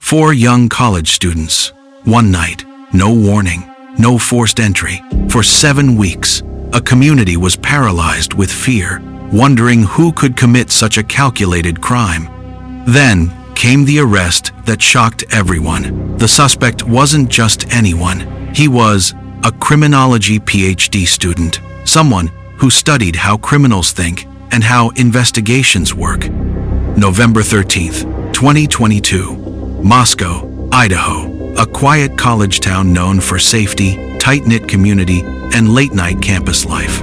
4 young college students. One night, no warning, no forced entry. For 7 weeks, a community was paralyzed with fear, wondering who could commit such a calculated crime. Then came the arrest that shocked everyone. The suspect wasn't just anyone. He was a criminology PhD student, someone who studied how criminals think and how investigations work. November 13th, 2022, Moscow, Idaho, a quiet college town known for safety, tight-knit community, and late-night campus life.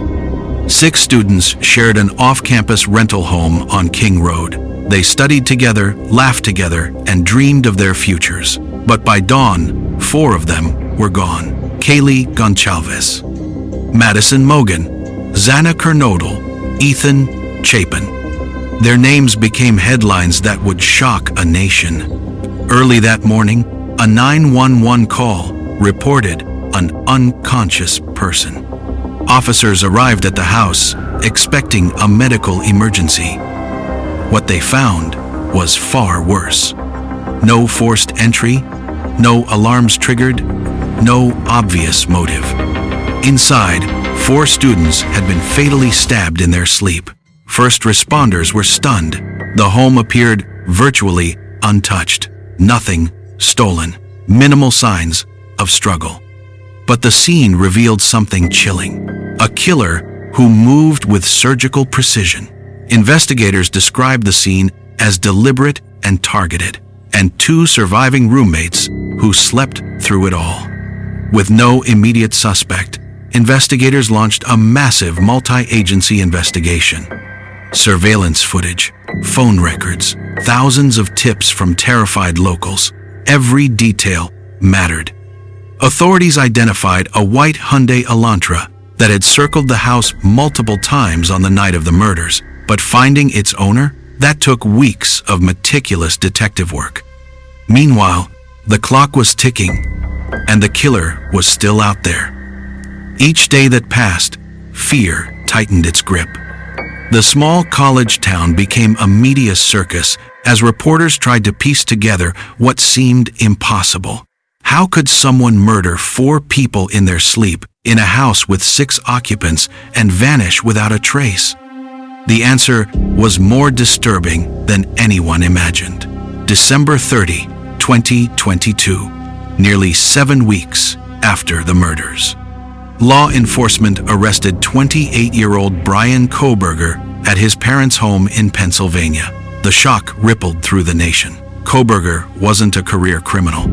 6 students shared an off-campus rental home on King Road. They studied together, laughed together, and dreamed of their futures. But by dawn, 4 of them were gone. Kaylee Goncalves, Madison Mogan, Xana Kernodle, Ethan Chapin. Their names became headlines that would shock a nation. Early that morning, a 911 call reported an unconscious person. Officers arrived at the house, expecting a medical emergency. What they found was far worse. No forced entry, no alarms triggered, no obvious motive. Inside, 4 students had been fatally stabbed in their sleep. First responders were stunned. The home appeared virtually untouched. Nothing stolen. Minimal signs of struggle. But the scene revealed something chilling. A killer who moved with surgical precision. Investigators described the scene as deliberate and targeted, and 2 surviving roommates who slept through it all. With no immediate suspect, investigators launched a massive multi-agency investigation. Surveillance footage, phone records, thousands of tips from terrified locals. Every detail mattered. Authorities identified a white Hyundai Elantra that had circled the house multiple times on the night of the murders, but finding its owner, that took weeks of meticulous detective work. Meanwhile, the clock was ticking, and the killer was still out there. Each day that passed, fear tightened its grip. The small college town became a media circus as reporters tried to piece together what seemed impossible. How could someone murder 4 people in their sleep in a house with 6 occupants and vanish without a trace? The answer was more disturbing than anyone imagined. December 30, 2022, nearly 7 weeks after the murders. Law enforcement arrested 28-year-old Bryan Kohberger at his parents' home in Pennsylvania. The shock rippled through the nation. Kohberger wasn't a career criminal.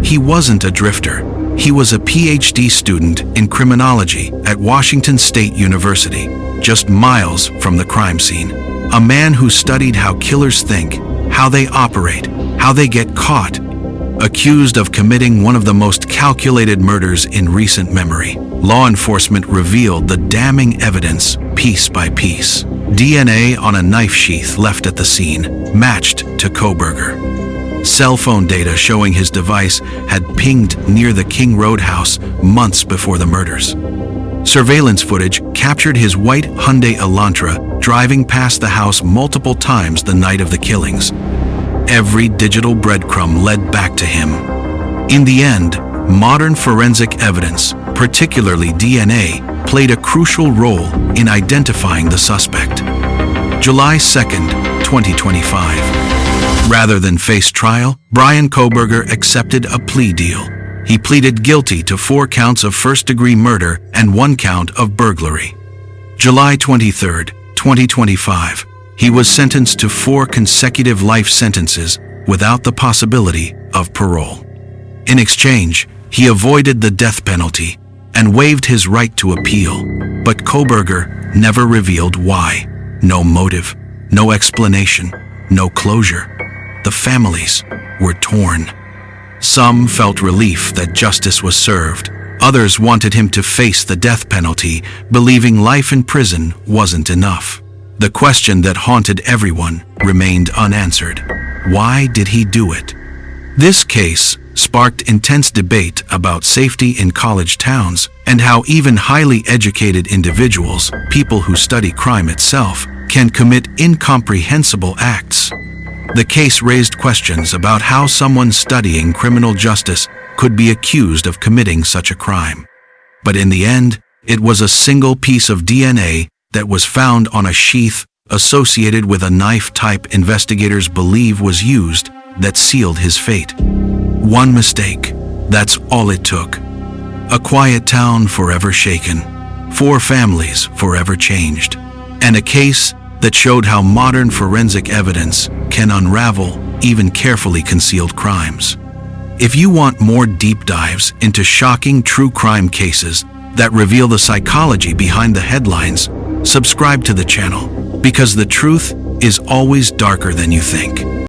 He wasn't a drifter. He was a PhD student in criminology at Washington State University, just miles from the crime scene. A man who studied how killers think, how they operate, how they get caught. Accused of committing one of the most calculated murders in recent memory, law enforcement revealed the damning evidence piece by piece. DNA on a knife sheath left at the scene matched to Kohberger. Cell phone data showing his device had pinged near the King Road house months before the murders. Surveillance footage captured his white Hyundai Elantra driving past the house multiple times the night of the killings. Every digital breadcrumb led back to him. In the end, modern forensic evidence, particularly DNA, played a crucial role in identifying the suspect. July 2nd, 2025. Rather than face trial, Bryan Kohberger accepted a plea deal. He pleaded guilty to 4 counts of first-degree murder and 1 count of burglary. July 23rd, 2025. He was sentenced to 4 consecutive life sentences without the possibility of parole. In exchange, he avoided the death penalty and waived his right to appeal, but Kohberger never revealed why. No motive, no explanation, no closure. The families were torn. Some felt relief that justice was served. Others wanted him to face the death penalty, believing life in prison wasn't enough. The question that haunted everyone remained unanswered. Why did he do it? This case sparked intense debate about safety in college towns and how even highly educated individuals, people who study crime itself, can commit incomprehensible acts. The case raised questions about how someone studying criminal justice could be accused of committing such a crime. But in the end, it was a single piece of DNA that was found on a sheath associated with a knife type investigators believe was used that sealed his fate. One mistake, that's all it took. A quiet town forever shaken, 4 families forever changed, and a case that showed how modern forensic evidence can unravel even carefully concealed crimes. If you want more deep dives into shocking true crime cases that reveal the psychology behind the headlines, subscribe to the channel, because the truth is always darker than you think.